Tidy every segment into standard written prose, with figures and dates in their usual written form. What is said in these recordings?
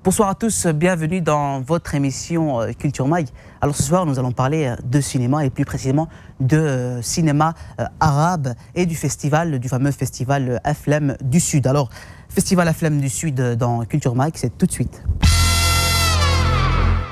Bonsoir à tous, bienvenue dans votre émission Culture Mag. Alors ce soir, nous allons parler de cinéma et plus précisément de cinéma arabe et du fameux festival Aflem du Sud. Alors, festival Aflem du Sud dans Culture Mag, c'est tout de suite.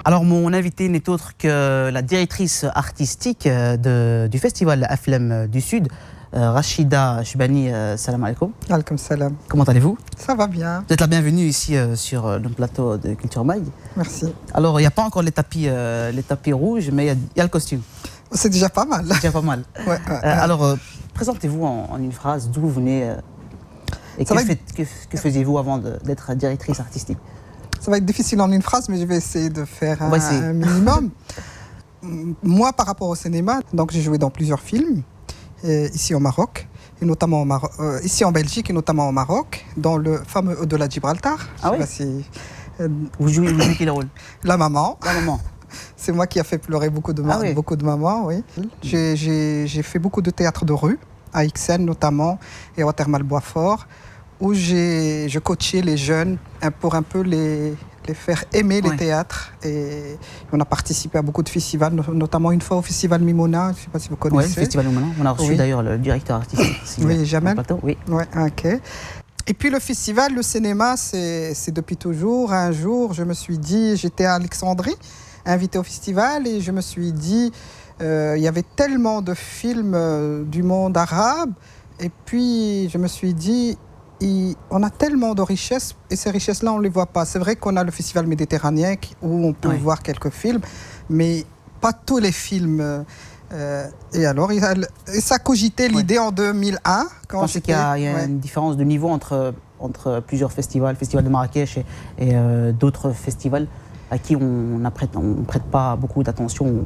Alors mon invité n'est autre que la directrice artistique du festival Aflem du Sud, Rachida Choubani. Salam alaikum. Alaikum salam. Comment allez-vous? Ça va bien. Vous êtes la bienvenue ici sur le plateau de Culture Mag. Merci. Alors, il n'y a pas encore les tapis rouges, mais il y a le costume. C'est déjà pas mal. C'est déjà pas mal. Ouais, alors, présentez-vous en une phrase, d'où vous venez et que faisiez-vous avant d'être directrice artistique? Ça va être difficile en une phrase, mais je vais essayer de faire un minimum. Moi, par rapport au cinéma, donc j'ai joué dans plusieurs films, ici au Maroc, et notamment ici en Belgique et notamment au Maroc, dans le fameux Au-delà de Gibraltar. Ah oui. Vous jouez quel rôle? La maman. La maman. C'est moi qui a fait pleurer beaucoup de mamans, oui. J'ai fait beaucoup de théâtre de rue, à Ixelles notamment, et à Watermal-Boisfort, où je coachais les jeunes pour un peu les faire aimer les théâtres. Et on a participé à beaucoup de festivals, notamment une fois au festival Mimona, je ne sais pas si vous connaissez. Oui, le festival Mimona. On a reçu d'ailleurs le directeur artistique. Oui, Jamel. Oui. Ouais, ok. Et puis le festival, le cinéma, c'est depuis toujours. Un jour, je me suis dit, j'étais à Alexandrie, invité au festival, et je me suis dit, il y avait tellement de films du monde arabe, et puis je me suis dit, on a tellement de richesses, et ces richesses-là, on ne les voit pas. C'est vrai qu'on a le festival méditerranéen où on peut voir quelques films, mais pas tous les films. Et alors, ça cogitait l'idée en 2001. Vous pensez qu'il y a une différence de niveau entre plusieurs festivals, le festival de Marrakech et d'autres festivals à qui on ne prête pas beaucoup d'attention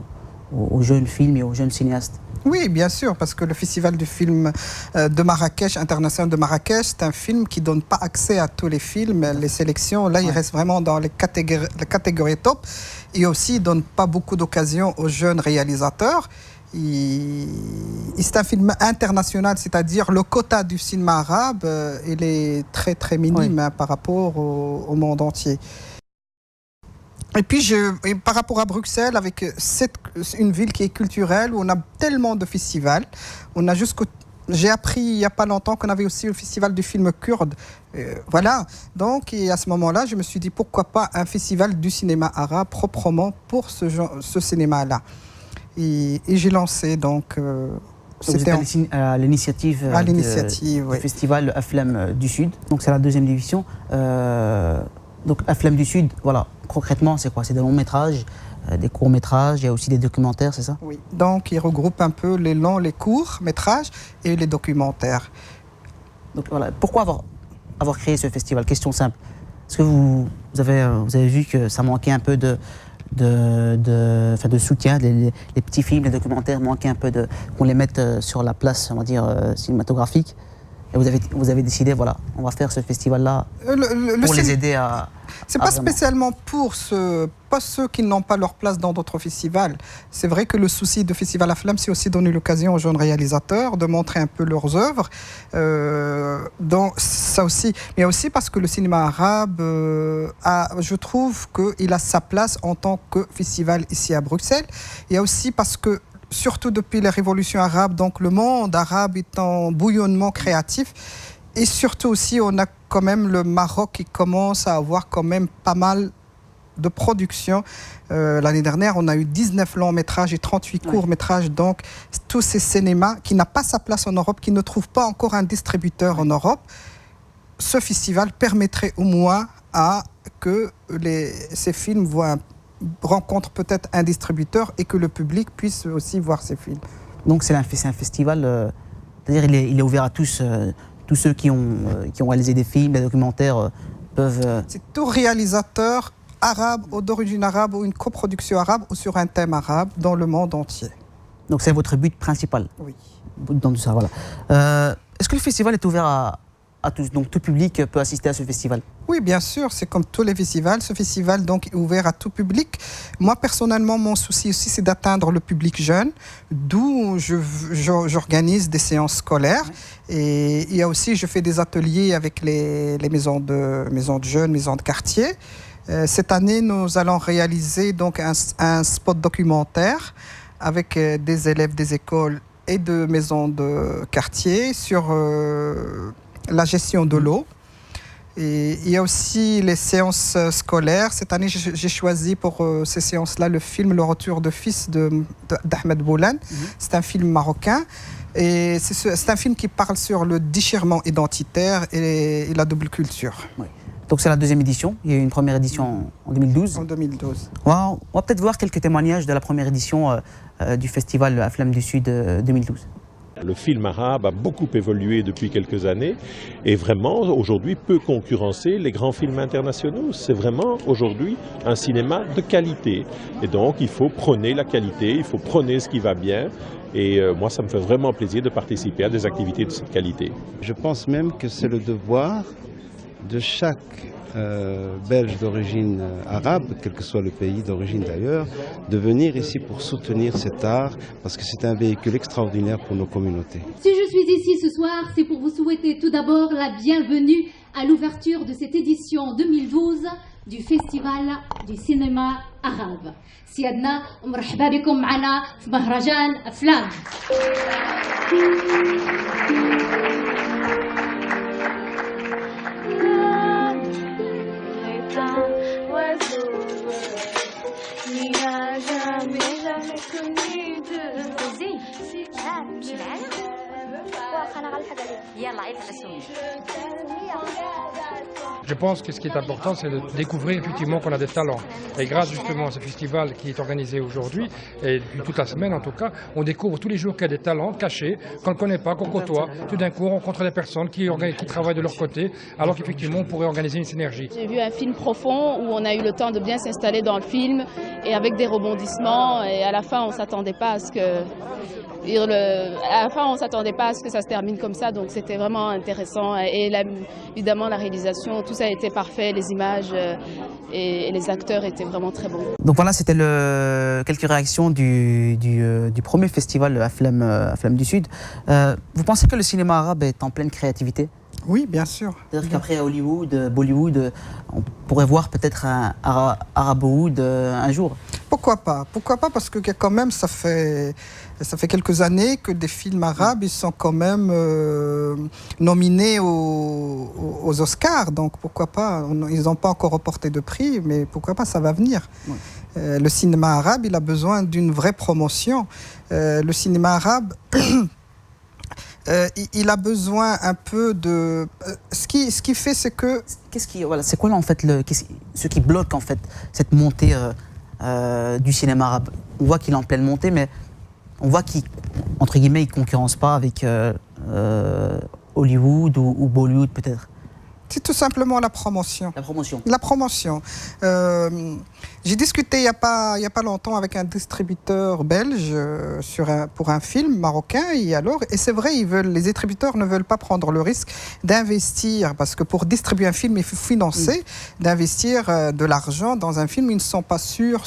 aux jeunes films et aux jeunes cinéastes? Oui, bien sûr, parce que le festival du film de Marrakech, international de Marrakech, c'est un film qui ne donne pas accès à tous les films, les sélections. Là, il reste vraiment dans les catégories top. Et aussi, il ne donne pas beaucoup d'occasions aux jeunes réalisateurs. C'est un film international, c'est-à-dire le quota du cinéma arabe, il est très, très minime par rapport au monde entier. Et puis, par rapport à Bruxelles, avec une ville qui est culturelle, où on a tellement de festivals, j'ai appris il n'y a pas longtemps qu'on avait aussi le festival du film kurde. Voilà. Donc, et à ce moment-là, je me suis dit, pourquoi pas un festival du cinéma arabe proprement pour ce cinéma-là. Et j'ai lancé, donc... C'était à l'initiative du festival Aflem du Sud. Donc, c'est la deuxième division. Donc, Aflem du Sud, voilà. Concrètement, c'est quoi? C'est des longs métrages, des courts métrages, il y a aussi des documentaires, c'est ça? Oui, donc il regroupe un peu les longs, les courts métrages et les documentaires. Donc voilà, pourquoi avoir créé ce festival? Question simple. Est-ce que vous avez vu que ça manquait un peu de soutien, les petits films, les documentaires manquaient un peu qu'on les mette sur la place, on va dire, cinématographique? Et vous avez décidé, voilà, on va faire ce festival-là pour les aider à... C'est pas spécialement pas ceux qui n'ont pas leur place dans d'autres festivals. C'est vrai que le souci de Festival Aflem, c'est aussi donner l'occasion aux jeunes réalisateurs de montrer un peu leurs œuvres. Donc ça aussi, mais aussi parce que le cinéma arabe, je trouve qu'il a sa place en tant que festival ici à Bruxelles. Il y a aussi parce que surtout depuis les révolutions arabes, donc le monde arabe est en bouillonnement créatif. Et surtout aussi, on a quand même le Maroc qui commence à avoir quand même pas mal de productions. L'année dernière, on a eu 19 longs métrages et 38 courts métrages. Donc, tous ces cinémas qui n'ont pas sa place en Europe, qui ne trouvent pas encore un distributeur en Europe, ce festival permettrait au moins que ces films rencontrent peut-être un distributeur et que le public puisse aussi voir ces films. Donc, c'est un festival, c'est-à-dire il est ouvert à tous. Tous ceux qui ont réalisé des films, des documentaires peuvent... C'est tout réalisateur arabe ou d'origine arabe ou une coproduction arabe ou sur un thème arabe dans le monde entier. Donc c'est votre but principal? Oui. Dans tout ça, voilà. Est-ce que le festival est ouvert à tous? Donc tout public peut assister à ce festival? Oui, bien sûr, c'est comme tous les festivals. Ce festival donc, est ouvert à tout public. Moi, personnellement, mon souci aussi, c'est d'atteindre le public jeune, d'où j'organise des séances scolaires. Et il y a aussi, je fais des ateliers avec les maisons de jeunes, maisons de quartier. Cette année, nous allons réaliser donc un spot documentaire avec des élèves des écoles et de maisons de quartier sur la gestion de l'eau. Et il y a aussi les séances scolaires. Cette année, j'ai choisi pour ces séances-là le film Le Retour de fils d'Ahmed Boulan. C'est un film marocain. Et c'est un film qui parle sur le déchirement identitaire et la double culture. Oui. Donc c'est la deuxième édition. Il y a eu une première édition en 2012. En 2012. On va peut-être voir quelques témoignages de la première édition du festival Aflam du Sud 2012. Le film arabe a beaucoup évolué depuis quelques années et vraiment aujourd'hui peut concurrencer les grands films internationaux. C'est vraiment aujourd'hui un cinéma de qualité et donc il faut prôner la qualité, il faut prôner ce qui va bien et moi ça me fait vraiment plaisir de participer à des activités de cette qualité. Je pense même que c'est le devoir de chaque Belge d'origine arabe, quel que soit le pays d'origine d'ailleurs, de venir ici pour soutenir cet art, parce que c'est un véhicule extraordinaire pour nos communautés. Si je suis ici ce soir, c'est pour vous souhaiter tout d'abord la bienvenue à l'ouverture de cette édition 2012 du Festival du cinéma arabe. سيادنا ومرحبا بكم معنا في مهرجان أفلام. Je pense que ce qui est important, c'est de découvrir effectivement qu'on a des talents. Et grâce justement à ce festival qui est organisé aujourd'hui, et depuis toute la semaine en tout cas, on découvre tous les jours qu'il y a des talents cachés, qu'on ne connaît pas, qu'on côtoie. Tout d'un coup, on rencontre des personnes qui travaillent de leur côté, alors qu'effectivement, on pourrait organiser une synergie. J'ai vu un film profond où on a eu le temps de bien s'installer dans le film, et avec des rebondissements, et à la fin, on ne s'attendait pas à ce que... À la fin, on ne s'attendait pas à ce que ça se termine comme ça, donc c'était vraiment intéressant. Et évidemment, la réalisation, tout ça a été parfait, les images et les acteurs étaient vraiment très bons. Donc voilà, c'était quelques réactions du premier festival Aflam du Sud. Vous pensez que le cinéma arabe est en pleine créativité? Oui, bien sûr. C'est-à-dire qu'après Hollywood, Bollywood, on pourrait voir peut-être un Arabowood un jour? Pourquoi pas? Pourquoi pas? Parce que quand même, ça fait quelques années que des films arabes, ils sont quand même nominés aux Oscars. Donc pourquoi pas? Ils n'ont pas encore remporté de prix, mais pourquoi pas, ça va venir. Ouais. Le cinéma arabe, il a besoin d'une vraie promotion. Le cinéma arabe... il a besoin un peu de... Ce qui fait, c'est que... C'est quoi là, en fait, ce qui bloque en fait cette montée du cinéma arabe? On voit qu'il est en pleine montée, mais on voit qu'entre guillemets, il ne concurrence pas avec Hollywood ou Bollywood peut-être. C'est tout simplement la promotion. La promotion. La promotion. J'ai discuté il n'y a pas longtemps avec un distributeur belge pour un film marocain. Et c'est vrai, les distributeurs ne veulent pas prendre le risque d'investir, parce que pour distribuer un film, il faut financer, d'investir de l'argent dans un film. Ils ne sont pas sûrs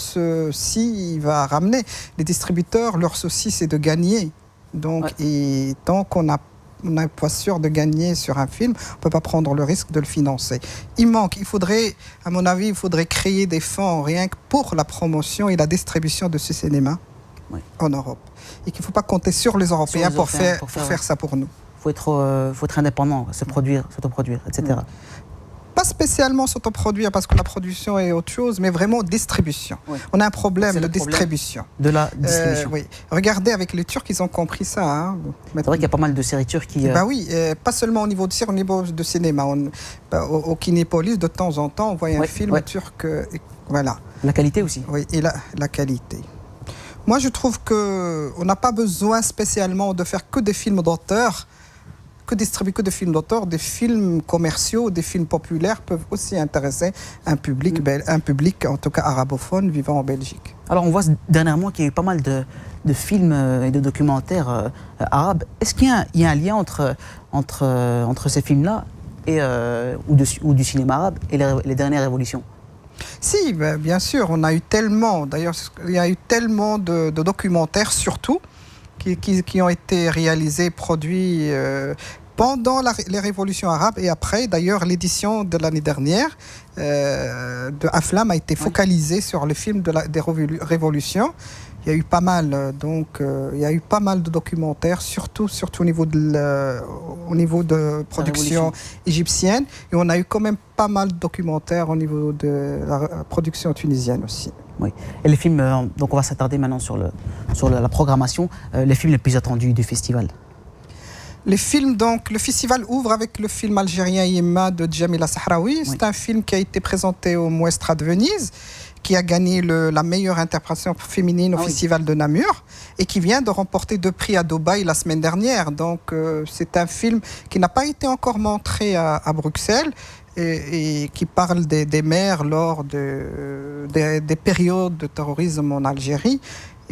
s'il va ramener. Les distributeurs, leur souci, c'est de gagner. Donc, et tant qu'on n'est pas sûr de gagner sur un film, on ne peut pas prendre le risque de le financer. À mon avis, il faudrait créer des fonds rien que pour la promotion et la distribution de ce cinéma en Europe. Et qu'il ne faut pas compter sur les Européens pour faire ça pour nous. Il faut être indépendant, s'autoproduire, etc. Pas spécialement s'autoproduire, parce que la production est autre chose, mais vraiment distribution. Oui. On a un problème de distribution. De la distribution. Oui. Regardez, avec les Turcs, ils ont compris ça. Hein. C'est vrai qu'il y a pas mal de séries turques qui... Oui, pas seulement au niveau de série, au niveau de cinéma. Au Kinépolis, de temps en temps, on voit un film turc. Voilà. La qualité aussi. Oui, et la qualité. Moi, je trouve qu'on n'a pas besoin spécialement de faire que des films d'auteur, que distribuer que des films d'auteur, des films commerciaux, des films populaires peuvent aussi intéresser un public, en tout cas arabophone, vivant en Belgique. Alors on voit dernièrement qu'il y a eu pas mal de films et de documentaires arabes. Est-ce qu'il y a un lien entre ces films-là ou du cinéma arabe et les dernières évolutions? Si, bien sûr, on a eu tellement, d'ailleurs il y a eu tellement de documentaires surtout, qui ont été réalisés, produits pendant les révolutions arabes et après. D'ailleurs, l'édition de l'année dernière de Aflam a été focalisée sur le film des révolutions. Il y a eu pas mal, il y a eu pas mal de documentaires, surtout au niveau de production égyptienne. Et on a eu quand même pas mal de documentaires au niveau de la production tunisienne aussi. Oui. Et les films, donc on va s'attarder maintenant sur la programmation, les films les plus attendus du festival. Les films, donc, le festival ouvre avec le film algérien Yemma de Djamila Sahraoui. Oui. C'est un film qui a été présenté au Mouestra de Venise, qui a gagné la meilleure interprétation féminine au Festival de Namur et qui vient de remporter 2 prix à Dubaï la semaine dernière. Donc, c'est un film qui n'a pas été encore montré à Bruxelles et qui parle des mères lors des périodes de terrorisme en Algérie.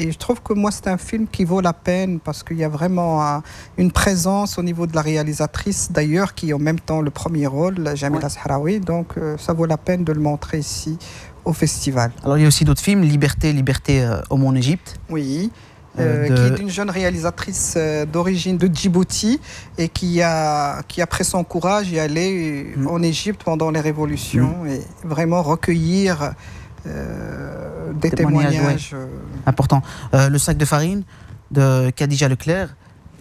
Et je trouve que moi, c'est un film qui vaut la peine parce qu'il y a vraiment une présence au niveau de la réalisatrice, d'ailleurs, qui est en même temps le premier rôle, Djamila Sahraoui. Donc, ça vaut la peine de le montrer ici au festival. Alors, il y a aussi d'autres films, Liberté au Mont Égypte. Oui, qui est d'une jeune réalisatrice d'origine de Djibouti et qui a pris son courage et allé en Égypte pendant les révolutions et vraiment recueillir des témoignages. Important. Le sac de farine de Khadija Leclerc.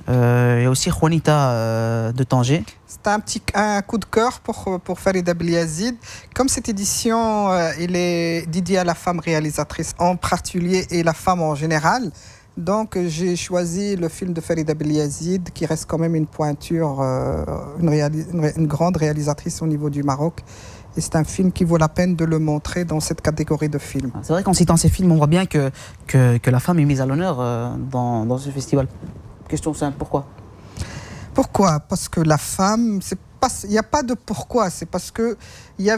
Il y a aussi Juanita de Tanger. C'est un coup de cœur pour Farida Bliazid. Comme cette édition, elle est dédiée à la femme réalisatrice en particulier et la femme en général. Donc j'ai choisi le film de Farida Bliazid qui reste quand même une pointure, une grande réalisatrice au niveau du Maroc. Et c'est un film qui vaut la peine de le montrer dans cette catégorie de films. C'est vrai qu'en citant ces films, on voit bien que la femme est mise à l'honneur dans ce festival. Question simple, pourquoi ? Pourquoi ? Parce que la femme, il n'y a pas de pourquoi, c'est parce que il y a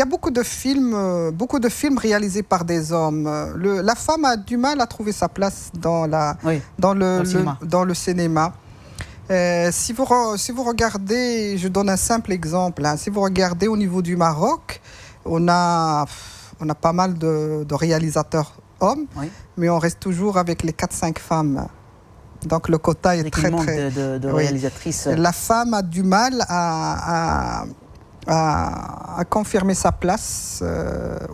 beaucoup de films réalisés par des hommes. La femme a du mal à trouver sa place dans le cinéma. Si vous regardez, je donne un simple exemple, si vous regardez au niveau du Maroc, on a pas mal de réalisateurs hommes, mais on reste toujours avec les 4-5 femmes. Donc le quota est très de réalisatrices. La femme a du mal à confirmer sa place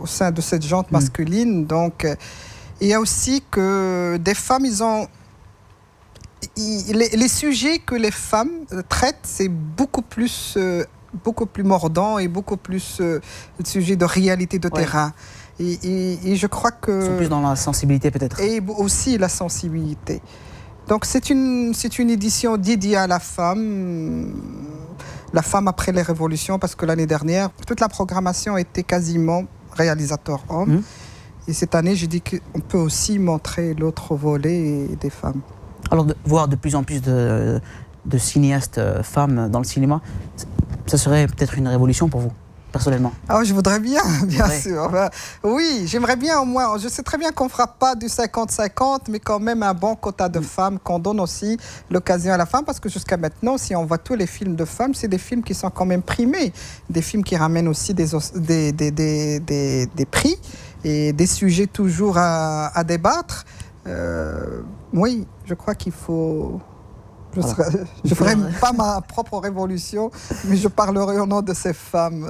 au sein de cette gente masculine. Donc il y a aussi que des femmes, les sujets que les femmes traitent, c'est beaucoup plus mordant et beaucoup plus de sujets de réalité de terrain. Et je crois que... Ils sont plus dans la sensibilité peut-être. Et aussi la sensibilité. Donc c'est une édition dédiée à la femme après les révolutions, parce que l'année dernière, toute la programmation était quasiment réalisateur homme. Et cette année, j'ai dit qu'on peut aussi montrer l'autre volet des femmes. Alors, voir de plus en plus de cinéastes femmes dans le cinéma, ça serait peut-être une révolution pour vous, personnellement? Je voudrais bien sûr. Oui, j'aimerais bien au moins. Je sais très bien qu'on ne fera pas du 50-50, mais quand même un bon quota de femmes, qu'on donne aussi l'occasion à la femme, parce que jusqu'à maintenant, si on voit tous les films de femmes, c'est des films qui sont quand même primés, des films qui ramènent aussi des prix et des sujets toujours à débattre. Oui, je crois qu'il faut... Je ne ferai pas ma propre révolution, mais je parlerai au nom de ces femmes.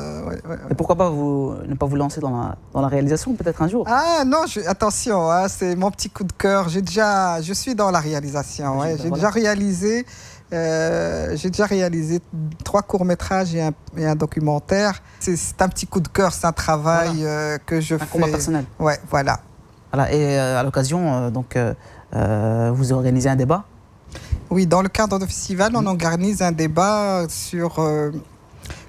Et pourquoi pas ne pas vous lancer dans la réalisation, peut-être un jour? Non, attention, c'est mon petit coup de cœur. Je suis dans la réalisation. J'ai déjà réalisé 3 courts-métrages et un documentaire. C'est un petit coup de cœur, c'est un travail que je fais. Un combat personnel. Ouais, voilà. Et à l'occasion, vous organisez un débat? Oui, dans le cadre du festival, on organise un débat sur,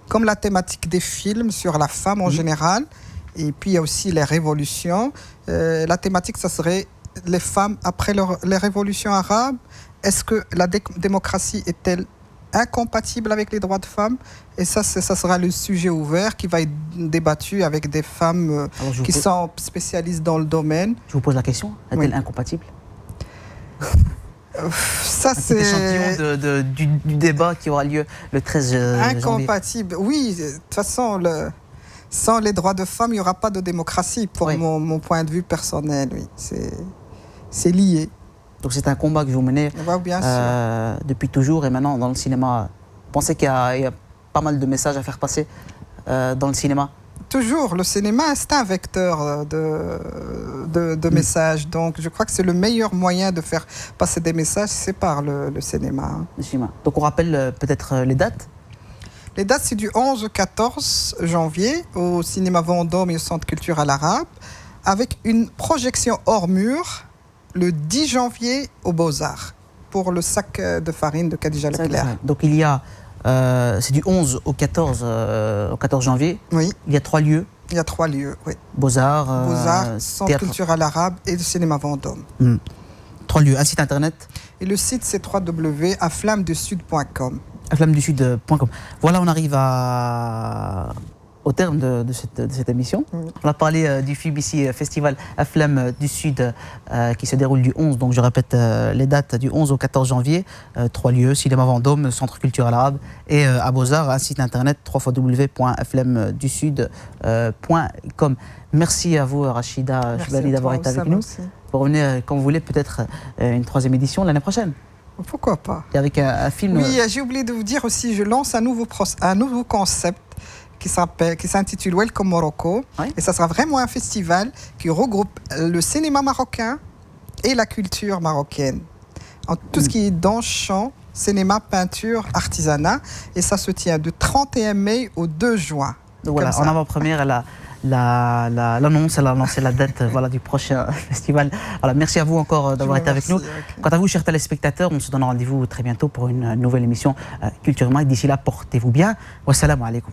comme la thématique des films, sur la femme en général, et puis il y a aussi les révolutions. La thématique, ça serait les femmes après les révolutions arabes. Est-ce que la démocratie est-elle incompatible avec les droits de femmes? Et ça sera le sujet ouvert qui va être débattu avec des femmes qui sont spécialistes dans le domaine. Je vous pose la question, est-elle incompatible? Ça, c'est échantillon du débat qui aura lieu le 13 janvier. Incompatible, oui. De toute façon, sans les droits de femmes, il n'y aura pas de démocratie, pour mon point de vue personnel. Oui. C'est lié. Donc c'est un combat que vous menez Bien sûr. depuis toujours et maintenant dans le cinéma. Vous pensez qu'il y a pas mal de messages à faire passer dans le cinéma? Toujours, le cinéma, c'est un vecteur de messages. Donc, je crois que c'est le meilleur moyen de faire passer des messages, c'est par le cinéma. Donc, on rappelle peut-être les dates? Les dates, c'est du 11 au 14 janvier au cinéma Vendôme et au Centre culturel arabe, avec une projection hors mur le 10 janvier aux Beaux-Arts pour le sac de farine de Khadija Leclerc. Donc, il y a... c'est du 11 au 14 janvier. Oui. Il y a 3 lieux. Il y a 3 lieux, oui. Beaux-Arts, Centre culturel arabe et le cinéma Vendôme. 3 lieux. Un site internet? Et le site, c'est www.aflamdesud.com. aflamdesud.com. Voilà, on arrive au terme de cette émission. On a parlé du film ici, Festival Aflam du Sud, qui se déroule du 11, donc je répète les dates, du 11 au 14 janvier, 3 lieux, Cinéma Vendôme, Centre culturel arabe et à Beaux-Arts, un site internet www.aflamdusud.com. Merci à vous, Rachida Choubani, d'avoir été avec nous. Vous revenez quand vous voulez, peut-être une 3e édition l'année prochaine. Pourquoi pas. Et avec un film... Oui, j'ai oublié de vous dire aussi, je lance un nouveau concept qui s'intitule Welcome Morocco. Oui. Et ça sera vraiment un festival qui regroupe le cinéma marocain et la culture marocaine. En tout ce qui est danse, chant, cinéma, peinture, artisanat. Et ça se tient du 31 mai au 2 juin. Donc voilà, en avant-première, l'annonce, elle a lancé la date du prochain festival. Voilà, merci à vous encore d'avoir été avec nous. Quant à vous, chers téléspectateurs, on se donne rendez-vous très bientôt pour une nouvelle émission Culture Mag. D'ici là, portez-vous bien. Wassalamu alaikum.